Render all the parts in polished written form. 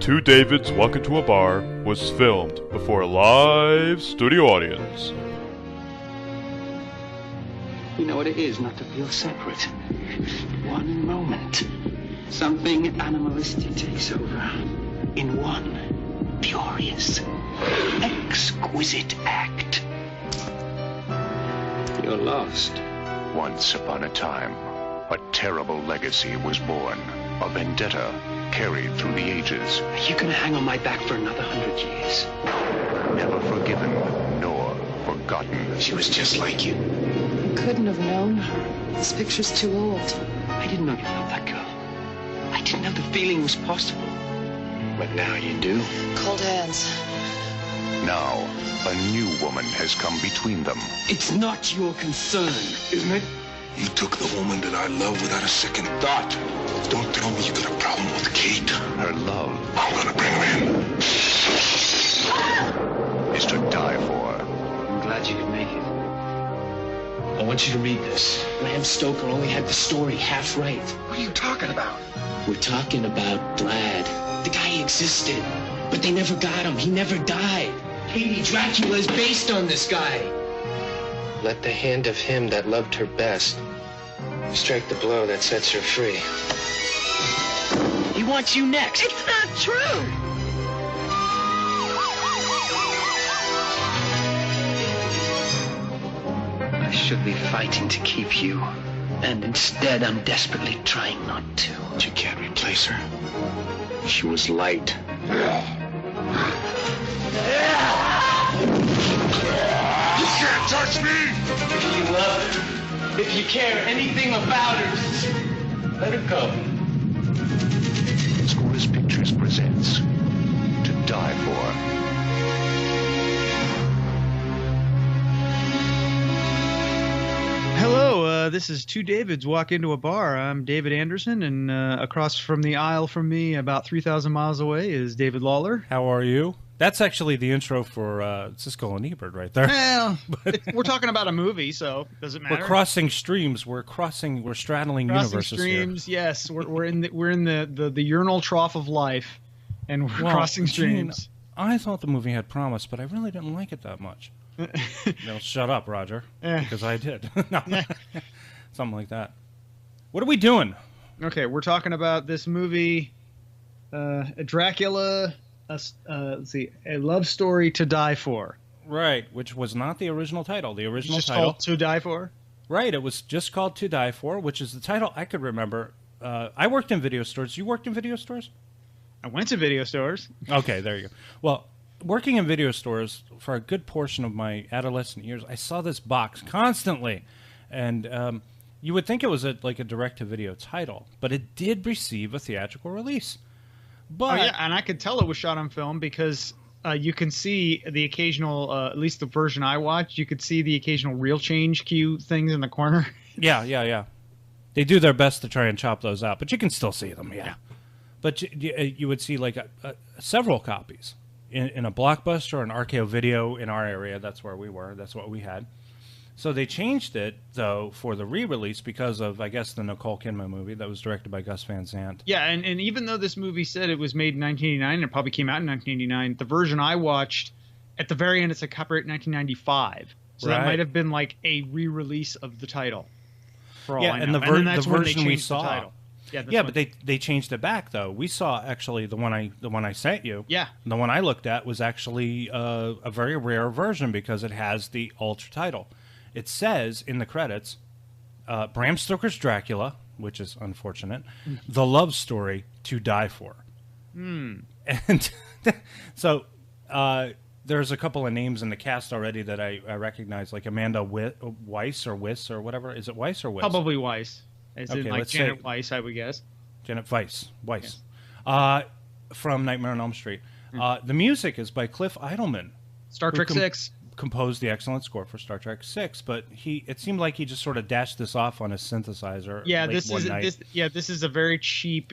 Two Davids Walk Into a Bar was filmed before a live studio audience. You know what it is not to feel separate. One moment, something animalistic takes over. In one furious, exquisite act. You're lost. Once upon a time, a terrible legacy was born. A vendetta carried through the ages. You're gonna hang on my back for another 100 years. Never forgiven nor forgotten. She was just like you. Couldn't have known her. This picture's too old. I didn't know you loved that girl. I didn't know the feeling was possible. But now you do. Cold hands. Now, a new woman has come between them. It's not your concern, isn't it? You took the woman that I love without a second thought. Don't tell me you got a problem with Kate. Her love I'm gonna bring her in. is to die for. I'm glad you could make it. I want you to read this. Bram Stoker only had the story half right. What are you talking about? We're talking about Vlad. The guy existed, but they never got him. He never died. Lady Dracula is based on this guy. Let the hand of him that loved her best strike the blow that sets her free. He wants you next. It's not true. I should be fighting to keep you, and instead I'm desperately trying not to. But you can't replace her. She was light. You can't touch me! If you love her, if you care anything about her, let her go. Scores Pictures presents To Die For. Hello, this is Two Davids Walk Into a Bar. I'm David Anderson, and across from the aisle from me, about 3,000 miles away, is David Lawler. How are you? That's actually the intro for Siskel and Ebert right there. Well, we're talking about a movie, so does it matter? We're crossing streams. We're straddling universes streams. here. Yes, we're in the urinal trough of life, and we're crossing streams. Gene, I thought the movie had promise, but I really didn't like it that much. No, shut up, Roger, because I did. No. Something like that. What are we doing? Okay, we're talking about this movie, Dracula. Let's see, A Love Story to Die For. Right, which was not the original title. The original just title called To Die For. Right, it was just called To Die For, which is the title I could remember. I worked in video stores. You worked in video stores? I went to video stores. Okay, there you go. Well, working in video stores for a good portion of my adolescent years, I saw this box constantly, and you would think it was like a direct-to-video title, but it did receive a theatrical release. But yeah, and I could tell it was shot on film because you can see the occasional, at least the version I watched, you could see the occasional reel change cue things in the corner. Yeah. They do their best to try and chop those out, but you can still see them, yeah. But you would see like several copies in a Blockbuster, an RKO Video in our area. That's where we were. That's what we had. So they changed it, though, for the re-release because of, I guess, the Nicole Kidman movie that was directed by Gus Van Sant. Yeah, and even though this movie said it was made in 1989, and it probably came out in 1989, the version I watched, at the very end, it's a copyright 1995. So that might have been like a re-release of the title. For all I know. And the version we saw. Yeah, but they changed it back, though. We saw, actually, the one I sent you. Yeah. The one I looked at was actually a very rare version because it has the ultra title. It says in the credits, Bram Stoker's Dracula, which is unfortunate, The Love Story to Die For. And so there's a couple of names in the cast already that I recognize, like Amanda Wyss or Wyss or whatever. Is it Wyss or Wyss? Probably Wyss. As in like Janet say, Weiss, I would guess. Janet Weiss. Yes. From Nightmare on Elm Street. The music is by Cliff Eidelman. Star Trek 6. Composed the excellent score for Star Trek 6, but it seemed like he just sort of dashed this off on a synthesizer. Yeah, this is a very cheap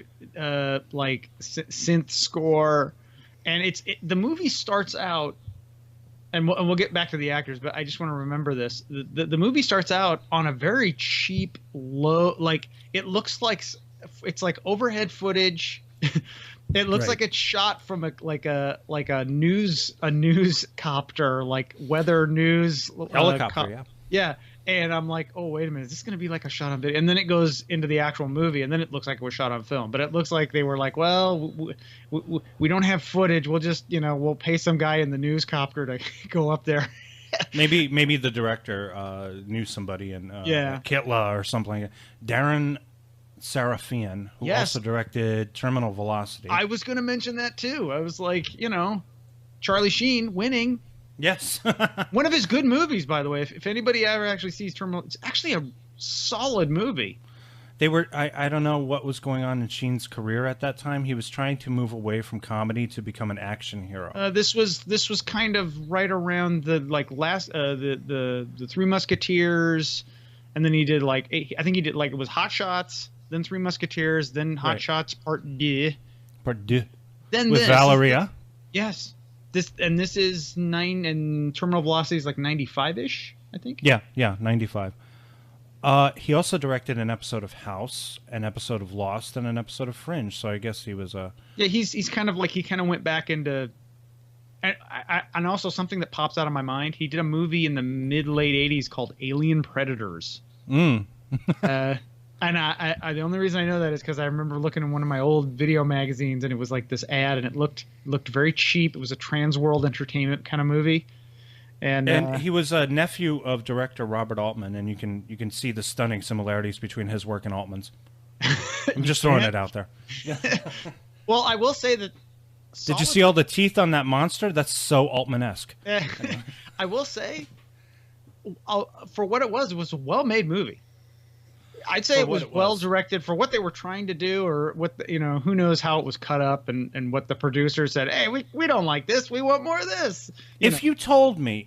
like synth score, and the movie starts out, and we'll get back to the actors, but I just want to remember this. The movie starts out on a very cheap, low, like it looks like it's like overhead footage It looks Right. like it's shot from a news copter, like weather news Helicopter, yeah. And I'm like, oh wait a minute, is this going to be like a shot on video? And then it goes into the actual movie, and then it looks like it was shot on film. But it looks like they were like, well, we don't have footage. We'll just we'll pay some guy in the news copter to go up there. Maybe the director knew somebody in Kitla or something like that. Deran Sarafian, who also directed Terminal Velocity. I was going to mention that too. I was like, Charlie Sheen winning. Yes. One of his good movies, by the way. If anybody ever actually sees Terminal, it's actually a solid movie. They were. I don't know what was going on in Sheen's career at that time. He was trying to move away from comedy to become an action hero. This was kind of right around the the Three Musketeers, and then he did it was Hot Shots, then Three Musketeers, then Hot Shots Part 2. Then with Valeria. Yes. This is 9, and Terminal Velocity is like 95-ish, I think. Yeah, 95. He also directed an episode of House, an episode of Lost, and an episode of Fringe. So I guess he was he's kind of like he kind of went back into, and also something that pops out of my mind. He did a movie in the mid-late 80s called Alien Predators. And I the only reason I know that is because I remember looking in one of my old video magazines, and it was like this ad, and it looked very cheap. It was a Trans World Entertainment kind of movie, and he was a nephew of director Robert Altman, and you can see the stunning similarities between his work and Altman's. I'm just throwing it out there. Well, I will say that. Did you see all the teeth on that monster? That's so Altman-esque. I will say, for what it was a well-made movie. I'd say it was well directed for what they were trying to do, or what who knows how it was cut up, and what the producer said. Hey, we don't like this. We want more of this. If you told me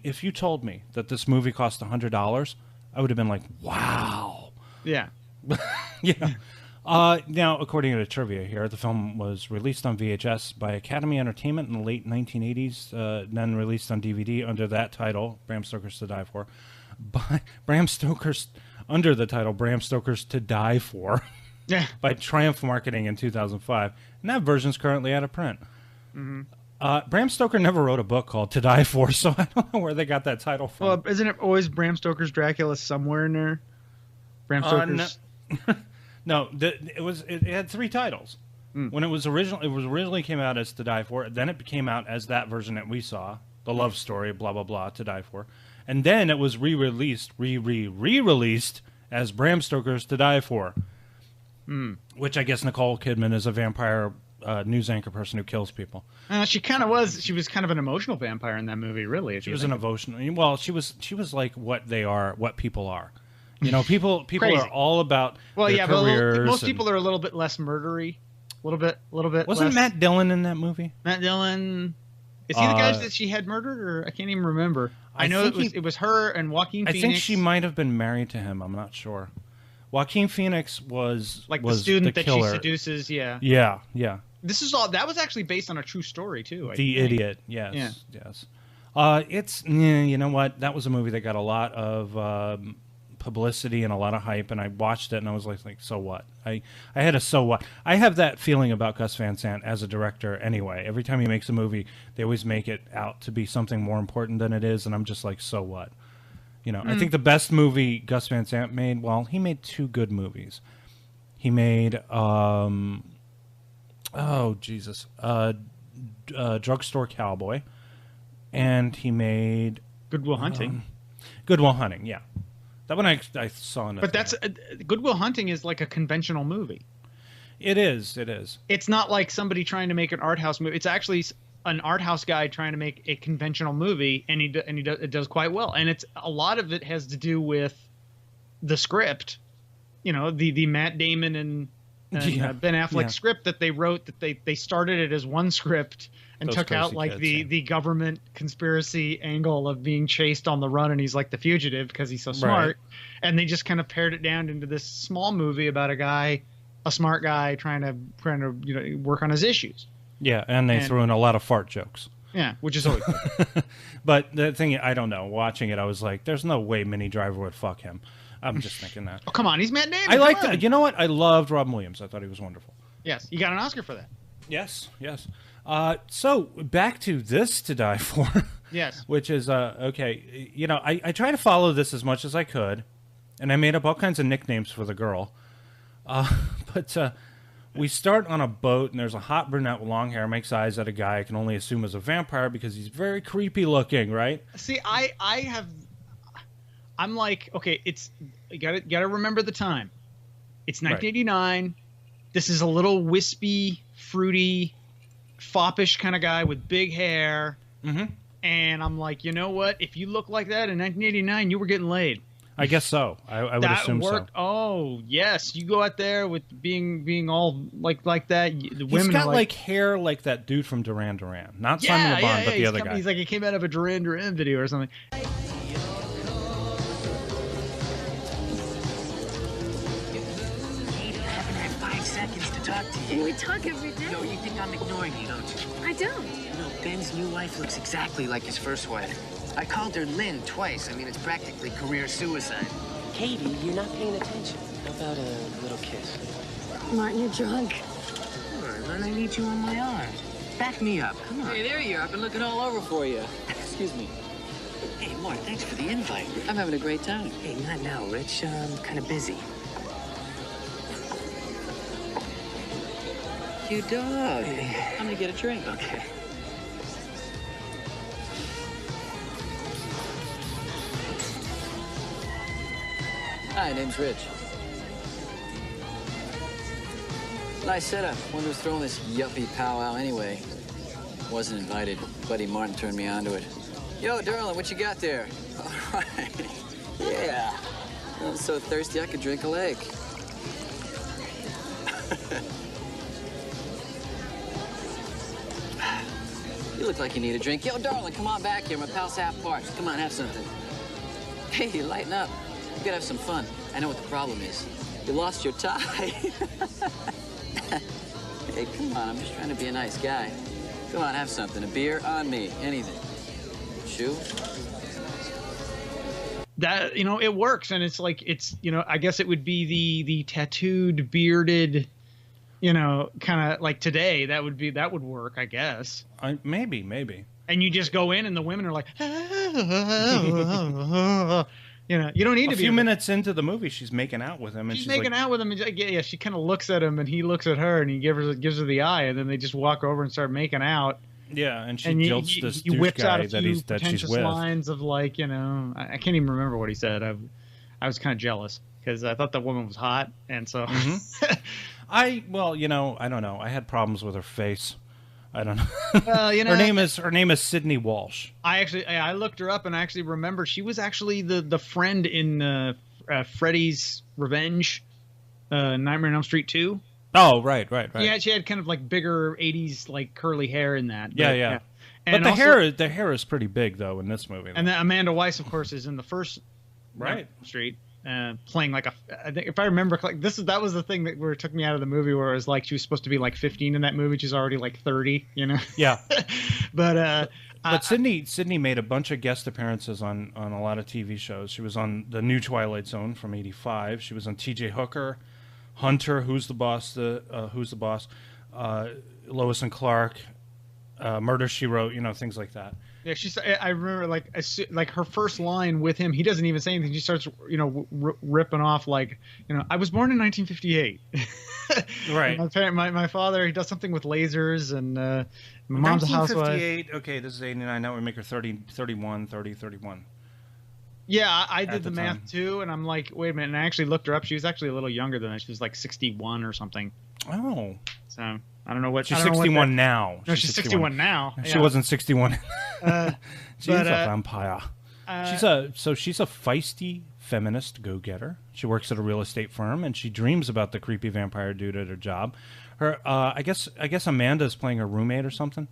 that this movie cost $100, I would have been like, wow. Yeah. Yeah. Now, according to the trivia here, the film was released on VHS by Academy Entertainment in the late 1980s, then released on DVD under that title, Bram Stoker's To Die For, under the title Bram Stoker's To Die For, by Triumph Marketing in 2005, and that version's currently out of print. Mm-hmm. Bram Stoker never wrote a book called To Die For, so I don't know where they got that title from. Well, isn't it always Bram Stoker's Dracula somewhere in there? Bram Stoker's. No, it had 3 titles. When it was originally came out as To Die For, then it came out as that version that we saw, the love story, blah blah blah, To Die For, and then it was re-released as Bram Stoker's To Die For, which I guess Nicole Kidman is a vampire news anchor person who kills people. She kind of was. She was kind of an emotional vampire in that movie. Really, she was an emotional. Well, she was like what they are, what people are. People are all about their careers. But most people are a little bit less murdery, a little bit. Wasn't less. Matt Dillon in that movie? Matt Dillon. Is he the guy that she had murdered, or I can't even remember? I know it was her and Joaquin Phoenix. I think she might have been married to him. I'm not sure. Joaquin Phoenix was the student that killer. she seduces. Yeah. This is all. That was actually based on a true story too. The Idiot. Yes. It's you know what? That was a movie that got a lot of publicity and a lot of hype, and I watched it and I was like so what? I had a so what? I have that feeling about Gus Van Sant as a director anyway. Every time he makes a movie, they always make it out to be something more important than it is, and I'm just like, so what? I think the best movie Gus Van Sant made, well, he made 2 good movies. He made Drugstore Cowboy, and he made Good Will Hunting. Good Will Hunting, yeah. That one I saw in But that's Good Will Hunting is like a conventional movie. It is. It's not like somebody trying to make an art house movie. It's actually an art house guy trying to make a conventional movie, and it does quite well. And it's a lot of it has to do with the script. The Matt Damon and Ben Affleck script that they wrote. That they started it as one script and took out like the government conspiracy angle of being chased on the run, and he's like the fugitive because he's so smart, and they just kind of pared it down into this small movie about a smart guy trying to work on his issues. Yeah, and they threw in a lot of fart jokes. Yeah, which is always good. But the thing, I don't know. Watching it, I was like, "There's no way Minnie Driver would fuck him." I'm just thinking that. Oh, come on, he's Matt Damon. I liked. You know what? I loved Robin Williams. I thought he was wonderful. Yes, you got an Oscar for that. Yes, yes. So back to This to Die For. Yes. Which is, okay, you know, I try to follow this as much as I could, and I made up all kinds of nicknames for the girl. But we start on a boat, and there's a hot brunette with long hair, makes eyes at a guy I can only assume is a vampire because he's very creepy looking, right? See, I'm like, okay, you gotta remember the time. It's 1989. Right. This is a little wispy, fruity, foppish kind of guy with big hair. Mm-hmm. And I'm like, you know what? If you look like that in 1989, you were getting laid. I guess so. I would assume so. Oh, yes. You go out there with being all like that. The women He's got like hair like that dude from Duran Duran. Not Simon Le Bon, but the other guy. He's like he came out of a Duran Duran video or something. Talk to you. We talk every day. No, you think I'm ignoring you, don't you? I don't. You know, Ben's new wife looks exactly like his first wife. I called her Lynn twice. I mean, it's practically career suicide. Katie, you're not paying attention. How about a little kiss? Martin, you're drunk. Sure, then I need you on my arm. Back me up. Come on. Hey, there you are. I've been looking all over for you. Excuse me. Hey, Mart, thanks for the invite. I'm having a great time. Hey, not now, Rich. I'm kind of busy. You dog. I'm gonna get a drink. Okay. Hi, name's Rich. Nice setup. Wonder who's throwing this yuppie powwow anyway. Wasn't invited. Buddy Martin turned me onto it. Yo, darling, what you got there? All right. Yeah. I'm so thirsty I could drink a lake. You look like you need a drink. Yo, darling, come on back here. My pal's half parched. Come on, have something. Hey, lighten up. You gotta have some fun. I know what the problem is. You lost your tie. Hey, come on. I'm just trying to be a nice guy. Come on, have something. A beer on me. Anything. Shoe? That, you know, it works. And it's like, it's, you know, I guess it would be the tattooed, bearded, you know, kind of like today, that would work, I guess. Maybe. And you just go in and the women are like, you know, you don't need to be. A few minutes into the movie, she's making out with him. And she's making out with him. And yeah, she kind of looks at him and he looks at her and he gives her the eye. And then they just walk over and start making out. Yeah, and she jilts this douche guy that she's with. Lines of like, you know, I can't even remember what he said. I was kind of jealous because I thought the woman was hot. And so. Well, you know, I don't know. I had problems with her face. I don't know. Well, you know, her name is Sydney Walsh. I looked her up and I actually remember she was actually the friend in Freddy's Revenge, Nightmare on Elm Street 2. Oh, right. Yeah, she had kind of like bigger 80s like curly hair in that. Yeah. But the hair is pretty big though in this movie. Though. And then Amanda Wyss, of course, is in the first Right Street. Playing like I think if I remember, like that was the thing that took me out of the movie where it was like she was supposed to be like 15 in that movie. She's already like 30, you know? Yeah. But Sydney made a bunch of guest appearances on a lot of TV shows. She was on the new Twilight Zone from '85. She was on T.J. Hooker, Hunter, Who's the Boss, Lois and Clark, Murder, She Wrote, you know, things like that. Yeah, I remember like her first line with him. He doesn't even say anything. She starts, you know, ripping off like, you know, I was born in 1958. Right. My father, he does something with lasers, and my mom's a housewife. 1958. Okay, this is 89. Now we make her 31. Yeah, I did the math too, and I'm like, wait a minute. And I actually looked her up. She was actually a little younger than that. She was like 61 or something. Oh. So I don't know what. She's 61 now. No, she's 61 now. She wasn't 61. She's a vampire. She's a feisty feminist go-getter. She works at a real estate firm, and she dreams about the creepy vampire dude at her job. Her, I guess Amanda's playing her roommate or something.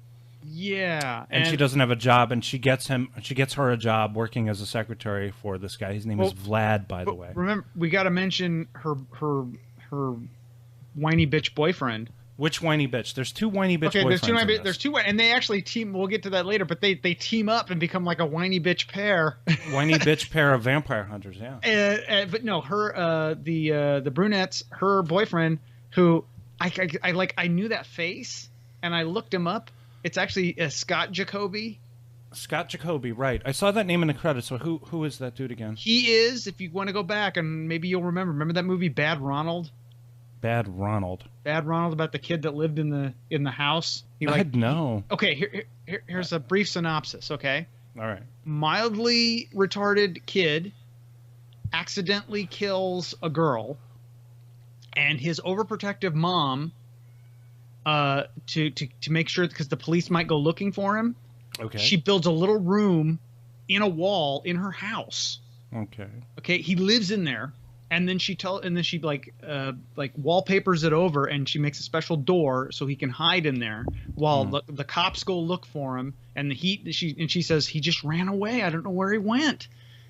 Yeah, and she doesn't have a job, and she gets her a job working as a secretary for this guy. His name is Vlad, by the way. Remember, we got to mention her whiny bitch boyfriend. Which whiny bitch? There's two whiny bitch boyfriends. Okay, there's two, and they actually team. We'll get to that later, but they team up and become like a whiny bitch pair. Whiny bitch pair of vampire hunters, yeah. But no, her the brunette's her boyfriend, who I knew that face, and I looked him up. It's actually Scott Jacoby. Scott Jacoby, right. I saw that name in the credits, so who is that dude again? He is, if you want to go back, and maybe you'll remember that movie Bad Ronald? Bad Ronald. Bad Ronald, about the kid that lived in the house. I'd know. Okay, here's a brief synopsis, okay? All right. Mildly retarded kid accidentally kills a girl, and his overprotective mom, to make sure, because the police might go looking for him, okay, she builds a little room in a wall in her house. Okay, he lives in there, and then she like wallpapers it over, and she makes a special door so he can hide in there while the cops go look for him. And she says he just ran away. I don't know where he went.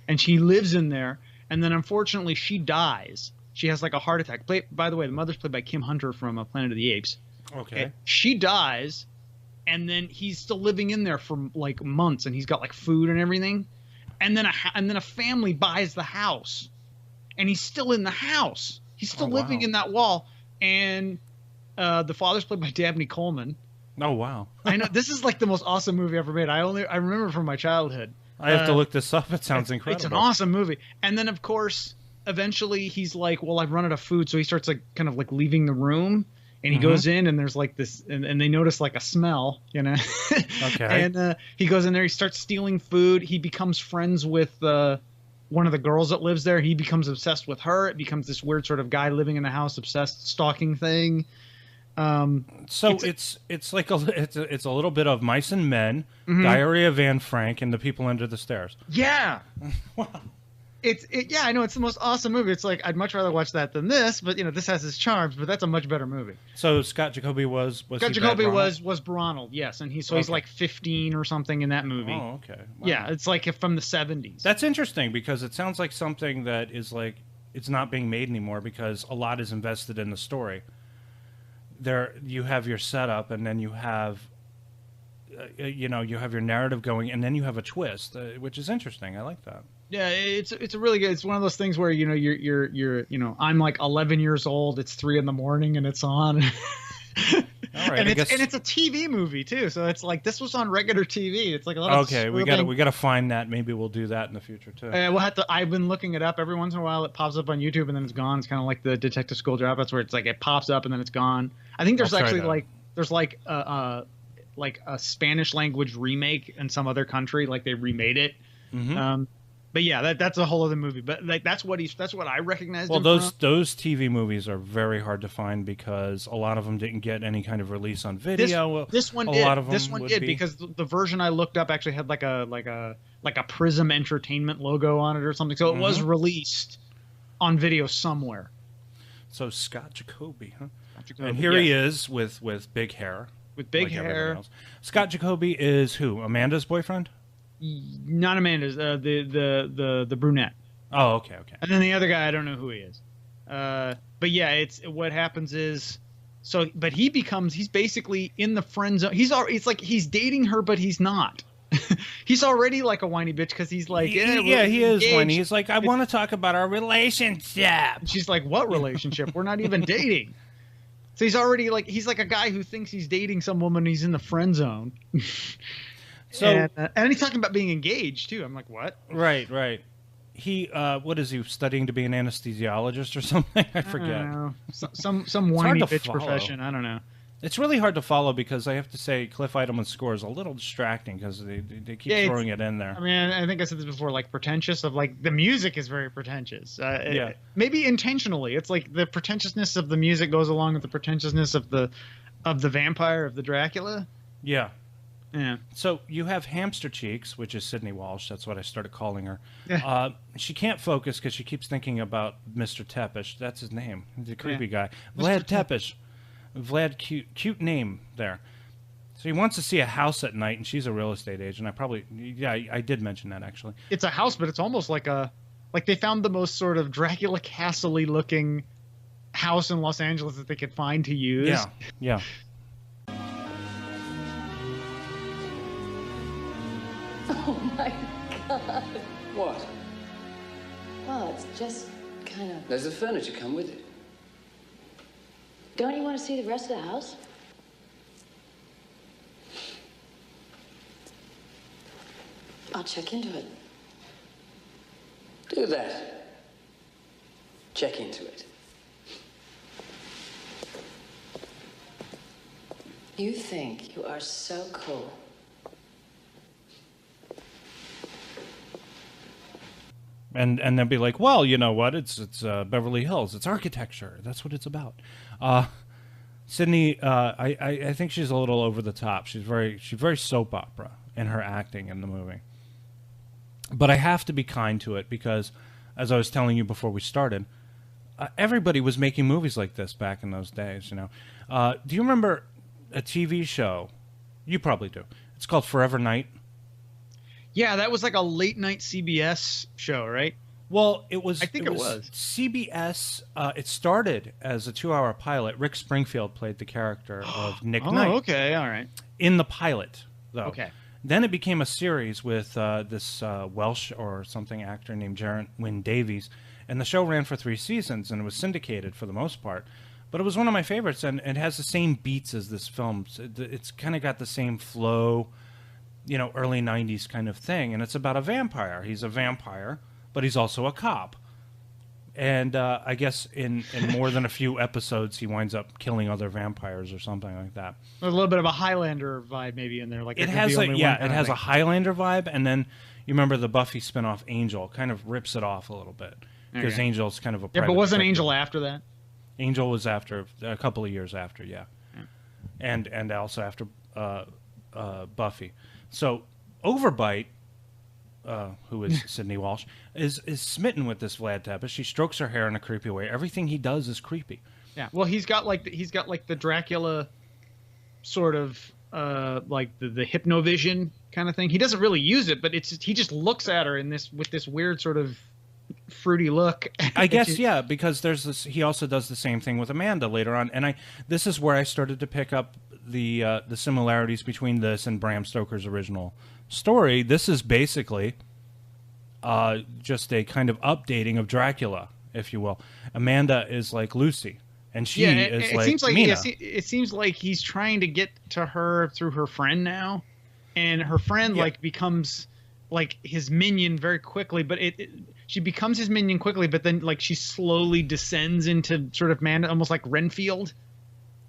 And she lives in there, and then unfortunately she dies. She has like a heart attack. By the way, the mother's played by Kim Hunter from Planet of the Apes. Okay. She dies, and then he's still living in there for like months, and he's got like food and everything. And then a family buys the house, and he's still in the house. He's still living in that wall. And the father's played by Dabney Coleman. Oh wow! I know, this is like the most awesome movie ever made. I remember from my childhood. I have to look this up. It sounds incredible. It's an awesome movie. And then of course, eventually he's like, well, I've run out of food, so he starts like kind of like leaving the room, and he goes in, and there's like this, and they notice like a smell, you know. Okay. And he goes in there, he starts stealing food. He becomes friends with one of the girls that lives there. He becomes obsessed with her. It becomes this weird sort of guy living in the house, obsessed, stalking thing. So it's like it's a little bit of Mice and Men, Diary of Anne Frank, and The People Under the Stairs. Yeah. Wow. Yeah, I know, it's the most awesome movie. It's like I'd much rather watch that than this, but this has its charms. But that's a much better movie. So Scott Jacoby was Ronald, yes, and he's like 15 or something in that movie. Oh, okay. Wow. Yeah, it's like from the 70s. That's interesting because it sounds like something that is like it's not being made anymore because a lot is invested in the story. There, you have your setup, and then you have, you have your narrative going, and then you have a twist, which is interesting. I like that. Yeah, it's a really good. It's one of those things where you're I'm like 11 years old. It's 3 a.m. and it's on. All right, and it's a TV movie too, so it's like this was on regular TV. It's like a lot of okay. We gotta find that. Maybe we'll do that in the future too. We'll have to. I've been looking it up every once in a while. It pops up on YouTube and then it's gone. It's kind of like the Detective School Dropouts, where it's like it pops up and then it's gone. I think there's actually a Spanish language remake in some other country, like they remade it. But yeah, that's a whole other movie. But like that's what I recognized. Well, those TV movies are very hard to find because a lot of them didn't get any kind of release on video. This one did because the version I looked up actually had like a Prism Entertainment logo on it or something. So it was released on video somewhere. So Scott Jacoby, huh? Jacoby, and here he is with big hair. With big hair. Scott Jacoby is who? Amanda's boyfriend? Not Amanda's, the brunette. Oh, okay. And then the other guy, I don't know who he is. But yeah, it's what happens is, but he's basically in the friend zone. It's like he's dating her, but he's not. He's already like a whiny bitch because he's like, he is whiny. He's like, I want to talk about our relationship. She's like, what relationship? We're not even dating. So he's already like, he's like a guy who thinks he's dating some woman. He's in the friend zone. So and he's talking about being engaged too. I'm like, what? Right. He what is he studying to be an anesthesiologist or something? I forget. I don't know. Some whiny bitch profession. I don't know. It's really hard to follow because I have to say Cliff Eidelman's score is a little distracting because they keep throwing it in there. I mean, I think I said this before, like pretentious of like the music is very pretentious. Maybe intentionally. It's like the pretentiousness of the music goes along with the pretentiousness of the vampire, of the Dracula. Yeah. Yeah. So you have Hamster Cheeks, which is Sydney Walsh. That's what I started calling her. Yeah. She can't focus because she keeps thinking about Mr. Tepish. That's his name. He's a creepy guy. Mr. Vlad Tepish. Vlad, cute name there. So he wants to see a house at night, and she's a real estate agent. I did mention that actually. It's a house, but it's almost like they found the most sort of Dracula castle-y looking house in Los Angeles that they could find to use. Yeah. Oh my God. What? Well, it's just kind of... Does the furniture come with it? Don't you want to see the rest of the house? I'll check into it. Do that. Check into it. You think you are so cool. And they'll be like, well, you know what? It's Beverly Hills. It's architecture. That's what it's about. Sydney, I think she's a little over the top. She's very soap opera in her acting in the movie. But I have to be kind to it because, as I was telling you before we started, everybody was making movies like this back in those days. You know, do you remember a TV show? You probably do. It's called Forever Night. Yeah, that was like a late night CBS show, right? Well, it was. I think it was CBS. It started as a 2-hour pilot. Rick Springfield played the character of Nick Knight. Oh, okay, all right. In the pilot, though. Okay. Then it became a series with this Welsh or something actor named Jaron Wynn Davies, and the show ran for 3 seasons, and it was syndicated for the most part. But it was one of my favorites, and it has the same beats as this film. It's kind of got the same flow, you know, early 90s kind of thing, and it's about a vampire. He's a vampire, but he's also a cop. And I guess in more than a few episodes, he winds up killing other vampires or something like that. A little bit of a Highlander vibe maybe in there. Like it has a Highlander vibe, and then you remember the Buffy spinoff Angel kind of rips it off a little bit because Angel's kind of a but wasn't Angel after that? Angel was after a couple of years after, yeah. And also after Buffy. So Overbite, who is Sydney Walsh, is smitten with this Vlad Tepes. She strokes her hair in a creepy way. Everything he does is creepy. Yeah. Well, he's got like the Dracula sort of like the hypnovision kind of thing. He doesn't really use it, but he just looks at her with this weird sort of fruity look. I guess yeah, because there's this. He also does the same thing with Amanda later on, and this is where I started to pick up the similarities between this and Bram Stoker's original story. This is basically just a kind of updating of Dracula, if you will. Amanda is like Lucy, and she is like Mina. It seems like he's trying to get to her through her friend now, and her friend like becomes like his minion very quickly, but she becomes his minion quickly, but then like she slowly descends into sort of man, almost like Renfield.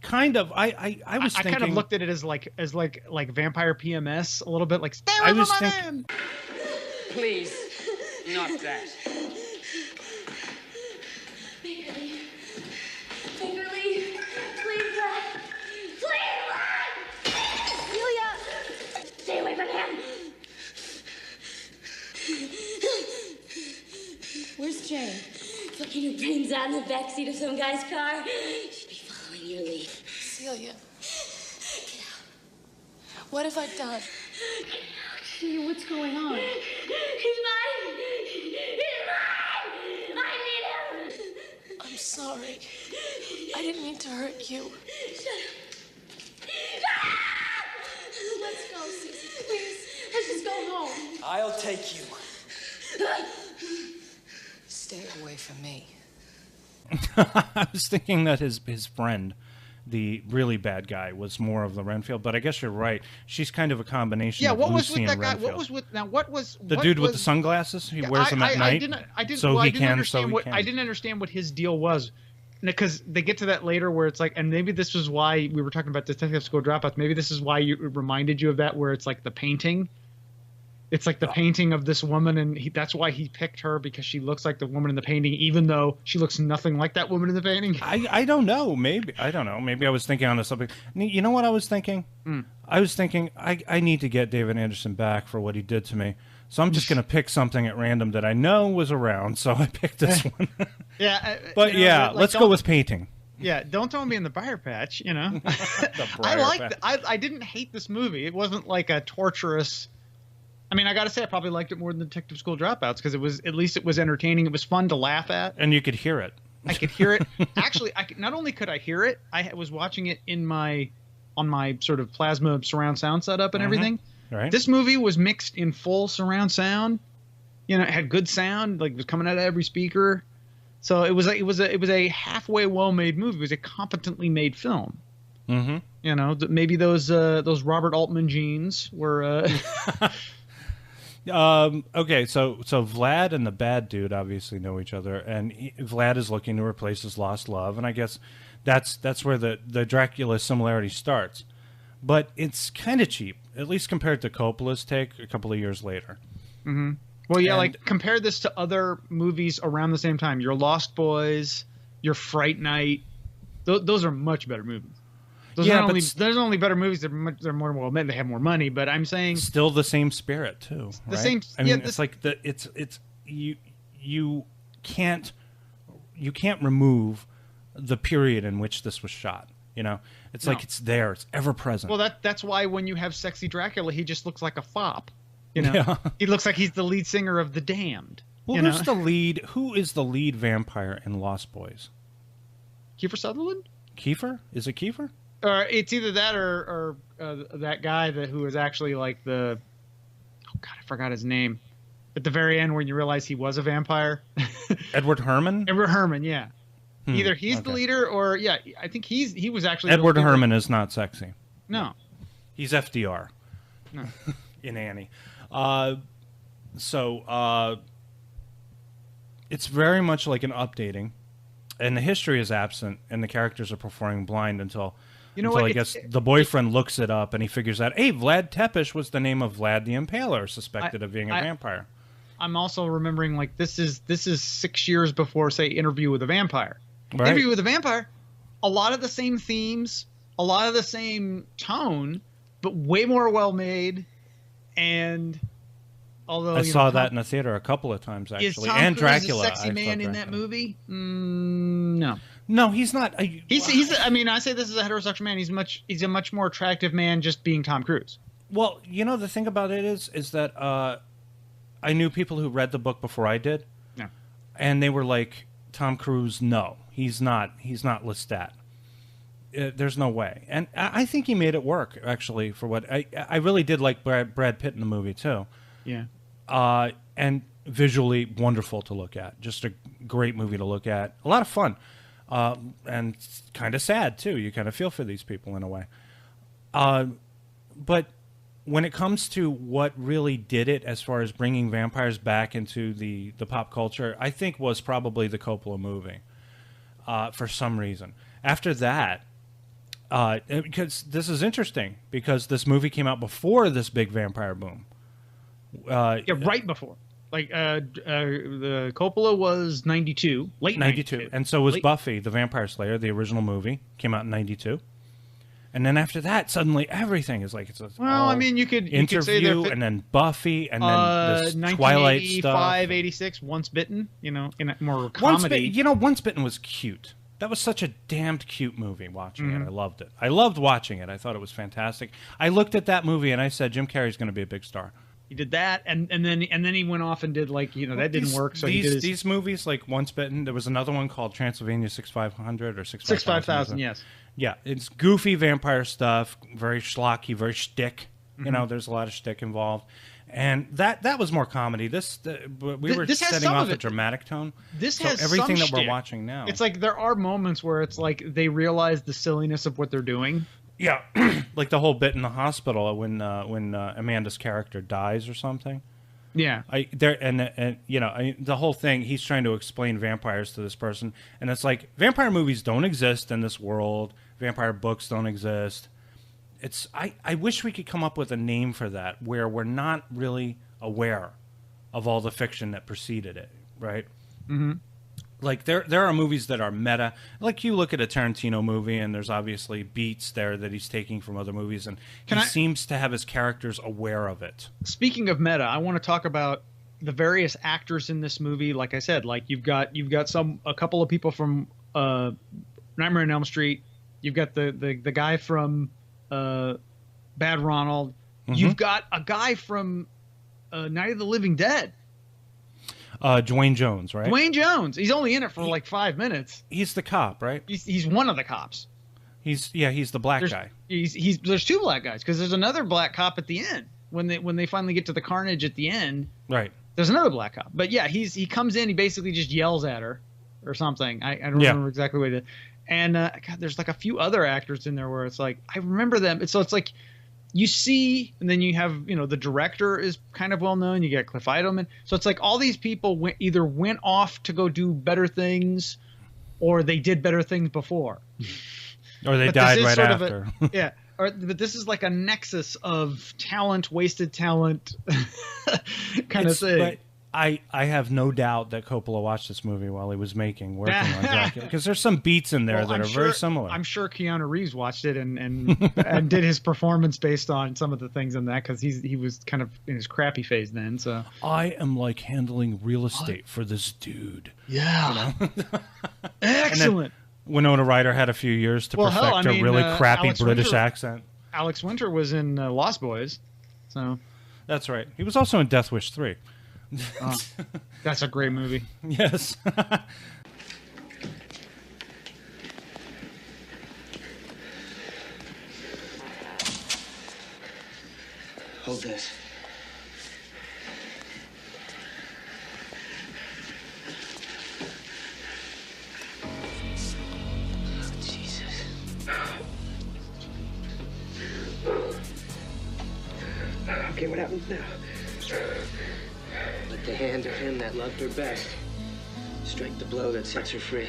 Kind of. I was thinking, I kind of looked at it as like vampire PMS a little bit, like stay away from my man. Please, not that. Make her leave. Make her leave. Please let. Please let. Celia, stay away from him. Where's Jane? Fucking her brains out in the backseat of some guy's car. She'd be following your lead. Celia. Get out. What have I done? Get out. Celia, what's going on? He's mine. He's mine. I need him. I'm sorry. I didn't mean to hurt you. Shut up. Let's go, Susie. Please. Let's just go home. I'll take you. Stay away from me. I was thinking that his friend, the really bad guy, was more of the Renfield, but I guess you're right. She's kind of a combination of Lucy and Renfield. What was the dude with the sunglasses? He wears them at night. I didn't understand what his deal was, because they get to that later where it's like, and maybe this was why we were talking about Detective School Dropouts. Maybe this is why it reminded you of that, where it's like the painting. It's like the painting of this woman, and that's why he picked her, because she looks like the woman in the painting, even though she looks nothing like that woman in the painting. I don't know. Maybe I don't know. Maybe I was thinking on something. You know what I was thinking? I was thinking I need to get David Anderson back for what he did to me. So I'm just going to pick something at random that I know was around. So I picked this one. Yeah, but let's go with painting. Yeah, don't throw me in the briar patch. You know, I didn't hate this movie. It wasn't like a torturous. I mean, I got to say, I probably liked it more than Detective School Dropouts, because it was entertaining. It was fun to laugh at, and you could hear it. I could hear it. Actually, not only could I hear it, I was watching it on my sort of plasma surround sound setup and everything. Right. This movie was mixed in full surround sound. You know, it had good sound, like it was coming out of every speaker. So it was a halfway well made movie. It was a competently made film. Mm-hmm. You know, maybe those Robert Altman genes were. Okay, so Vlad and the bad dude obviously know each other, and Vlad is looking to replace his lost love, and I guess that's where the Dracula similarity starts. But it's kind of cheap, at least compared to Coppola's take a couple of years later. Mm-hmm. Well, yeah, like compare this to other movies around the same time. Your Lost Boys, your Fright Night, those are much better movies. There's only better movies. They're more well made. They have more money, but I'm saying still the same spirit too. The right? same. I mean, it's like you can't remove the period in which this was shot. You know, it's like it's there. It's ever present. Well, that's why when you have Sexy Dracula, he just looks like a fop. You know, he looks like he's the lead singer of The Damned. Well, who's the lead? Who is the lead vampire in Lost Boys? Kiefer Sutherland. Kiefer? Is it Kiefer? Or it's either that or that guy who was actually like I forgot his name. At the very end, when you realize he was a vampire. Edward Herrmann. Edward Herrmann, yeah. Either he's the leader, or I think he was actually. Edward Herrmann is not sexy. No, he's FDR. No, in Annie. It's very much like an updating, and the history is absent, and the characters are performing blind until. I guess the boyfriend looks it up and he figures out, hey, Vlad Tepes was the name of Vlad the Impaler, suspected of being a vampire. I'm also remembering like this is 6 years before, say, Interview with a Vampire. Right. Interview with a Vampire, a lot of the same themes, a lot of the same tone, but way more well made. And although I saw that in the theater a couple of times actually, is Tom and Cruise Dracula. A sexy man in that movie? No. No, he's not. He's. I mean, I say this as a heterosexual man. He's a much more attractive man just being Tom Cruise. Well, the thing about it is that I knew people who read the book before I did, and they were like, Tom Cruise, no, he's not Lestat. There's no way, and I think he made it work actually for what I really did like Brad Pitt in the movie too. Yeah, and visually wonderful to look at, just a great movie to look at, a lot of fun. And kind of sad too. You kind of feel for these people in a way. But when it comes to what really did it as far as bringing vampires back into the pop culture, I think was probably the Coppola movie. For some reason. After that, because this is interesting, because this movie came out before this big vampire boom. Right before. Like the Coppola was 92, late 92. And so was Buffy the Vampire Slayer, the original movie, came out in 92. And then after that, suddenly everything is like I mean, you could say and then Buffy, and then this Twilight stuff. 86, Once Bitten, in a more comedy. Once Bitten was cute. That was such a damned cute movie. Watching it, I loved it. I loved watching it. I thought it was fantastic. I looked at that movie and I said, Jim Carrey's going to be a big star. He did that, and then he went off and did that didn't work. So these movies like Once Bitten. There was another one called Transylvania 6500 or 65,000. Yes. Yeah, it's goofy vampire stuff, very schlocky, very shtick. There's a lot of shtick involved, and that was more comedy. We were setting off a dramatic tone. This has everything some that we're shtick. watching now. It's like there are moments where it's like they realize the silliness of what they're doing. Yeah, like the whole bit in the hospital when Amanda's character dies or something. Yeah, the whole thing. He's trying to explain vampires to this person, and it's like vampire movies don't exist in this world. Vampire books don't exist. I wish we could come up with a name for that where we're not really aware of all the fiction that preceded it, right? Mm-hmm. Like there are movies that are meta. Like you look at a Tarantino movie, and there's obviously beats there that he's taking from other movies, and he seems to have his characters aware of it. Speaking of meta, I want to talk about the various actors in this movie. Like I said, like you've got a couple of people from Nightmare on Elm Street. You've got the guy from Bad Ronald. Mm-hmm. You've got a guy from Night of the Living Dead. Dwayne Jones, right? Dwayne Jones. He's only in it for like 5 minutes. He's the cop, right? He's one of the cops. He's the black guy. There's two black guys because there's another black cop at the end when they finally get to the carnage at the end. Right. There's another black cop, but yeah, he comes in. He basically just yells at her or something. I don't remember exactly what he did. And God, there's like a few other actors in there where it's like I remember them. So it's like you see, and then you have, the director is kind of well known. You get Cliff Eidelman. So it's like all these people either went off to go do better things, or they did better things before. Or they died right after. Yeah. But this is like a nexus of talent, wasted talent kind of thing. But I have no doubt that Coppola watched this movie while he was working on Dracula, because there's some beats in there that are very similar. I'm sure Keanu Reeves watched it and did his performance based on some of the things in that, because he was kind of in his crappy phase then. So I am like handling real estate for this dude. Yeah. Excellent. Winona Ryder had a few years to perfect a really crappy British accent. Alex Winter was in Lost Boys, so that's right. He was also in Death Wish 3. That's a great movie. Yes. Hold this. Okay, what happens now? Let the hand of him that loved her best strike the blow that sets her free.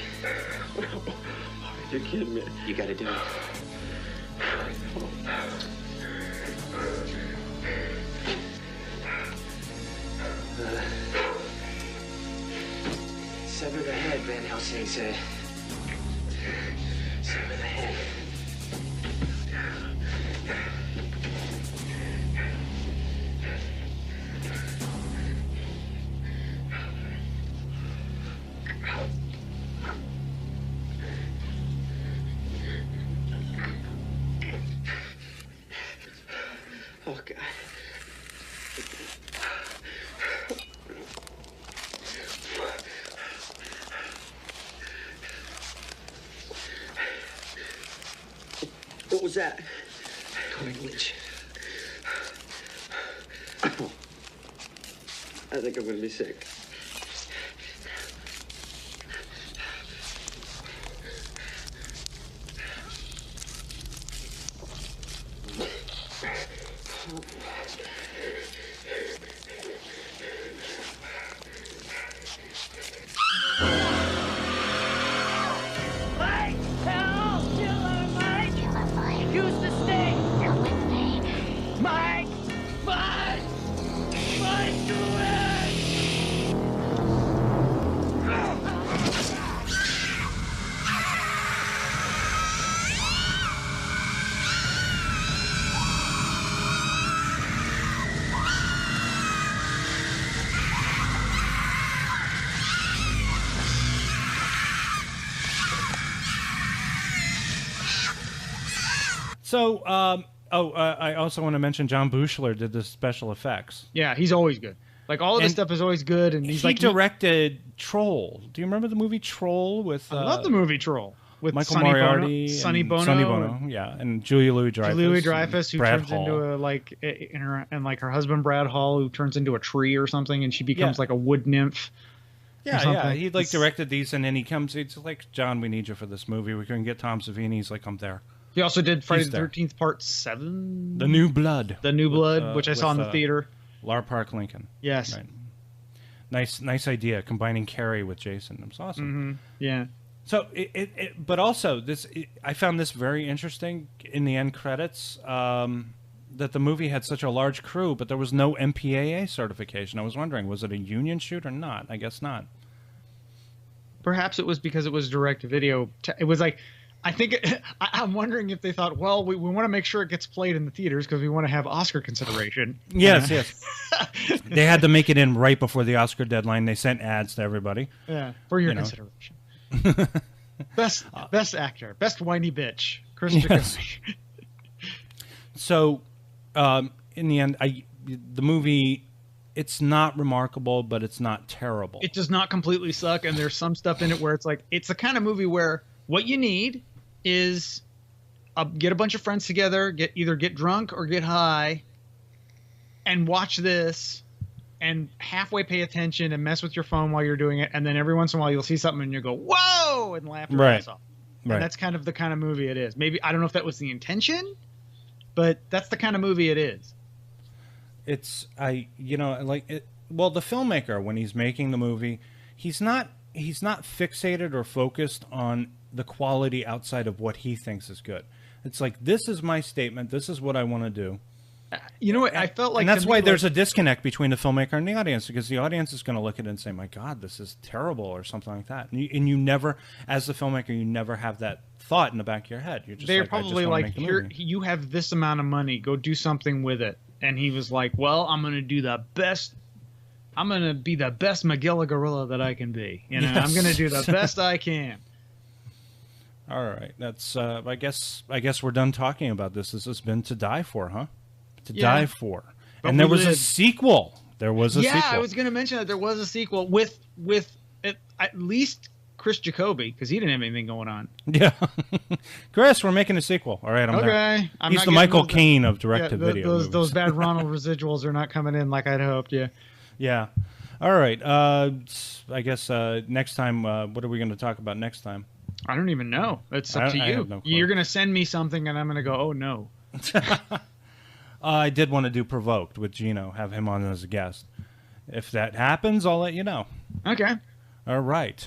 You're kidding me. You gotta do it. Sever the head, Van Helsing said. Sever the head. Oh, God. What was that? Language. I think I'm gonna be sick. So, I also want to mention John Buechler did the special effects. Yeah, he's always good. Like, all of this stuff is always good, and he directed Troll. Do you remember the movie Troll with? I love the movie Troll with Michael Sonny Moriarty, Sonny Bono, yeah, and Julia Louis-Dreyfus. Julia Louis-Dreyfus, who Brad turns Hall. into her husband Brad Hall, who turns into a tree or something, and she becomes like a wood nymph. Yeah. He directed these, and then he comes. It's like, John, we need you for this movie. We couldn't get Tom Savini. He's like, I'm there. He also did Friday the 13th Part 7. The New Blood. The New Blood, which I saw in the theater. Lar Park Lincoln. Yes. Right. Nice idea, combining Carrie with Jason. It was awesome. Mm-hmm. Yeah. So, but also, I found this very interesting in the end credits, that the movie had such a large crew, but there was no MPAA certification. I was wondering, was it a union shoot or not? I guess not. Perhaps it was because it was direct-to-video. It was like... I think I'm wondering if they thought, well, we want to make sure it gets played in the theaters because we want to have Oscar consideration. Yes. They had to make it in right before the Oscar deadline. They sent ads to everybody. Yeah, for your consideration. Best actor, best whiny bitch, Christopher. Yes. So, in the end, the movie, it's not remarkable, but it's not terrible. It does not completely suck, and there's some stuff in it where it's like, it's the kind of movie where what you need is get a bunch of friends together, either get drunk or get high, and watch this, and halfway pay attention and mess with your phone while you're doing it, and then every once in a while you'll see something and you go, whoa, and laugh your ass off. And that's kind of the kind of movie it is. Maybe, I don't know if that was the intention, but that's the kind of movie it is. It's well, the filmmaker, when he's making the movie, he's not fixated or focused on the quality outside of what he thinks is good. It's like, this is my statement, this is what I want to do. You know what? I felt like, and that's why there's a disconnect between the filmmaker and the audience, because the audience is going to look at it and say, "My God, this is terrible," or something like that. And you never, as the filmmaker, you never have that thought in the back of your head. You're just they're like, probably like, "Here, you have this amount of money. Go do something with it." And he was like, "Well, I'm going to do the best. I'm going to be the best Magilla Gorilla that I can be. You know, I'm going to do the best I can." All right, that's. I guess we're done talking about this. This has been To Die For, huh? To Die For. And there was a sequel. There was a sequel. Yeah, I was going to mention that there was a sequel with at least Chris Jacoby, because he didn't have anything going on. Yeah. Chris, we're making a sequel. All right, I'm there. He's the Michael Caine of direct-to-video. Those bad Ronald residuals are not coming in like I'd hoped, yeah. Yeah. All right. I guess next time, what are we going to talk about next time? I don't even know. It's up to you. You're going to send me something, and I'm going to go, oh, no. I did want to do Provoked with Gino, have him on as a guest. If that happens, I'll let you know. Okay. All right.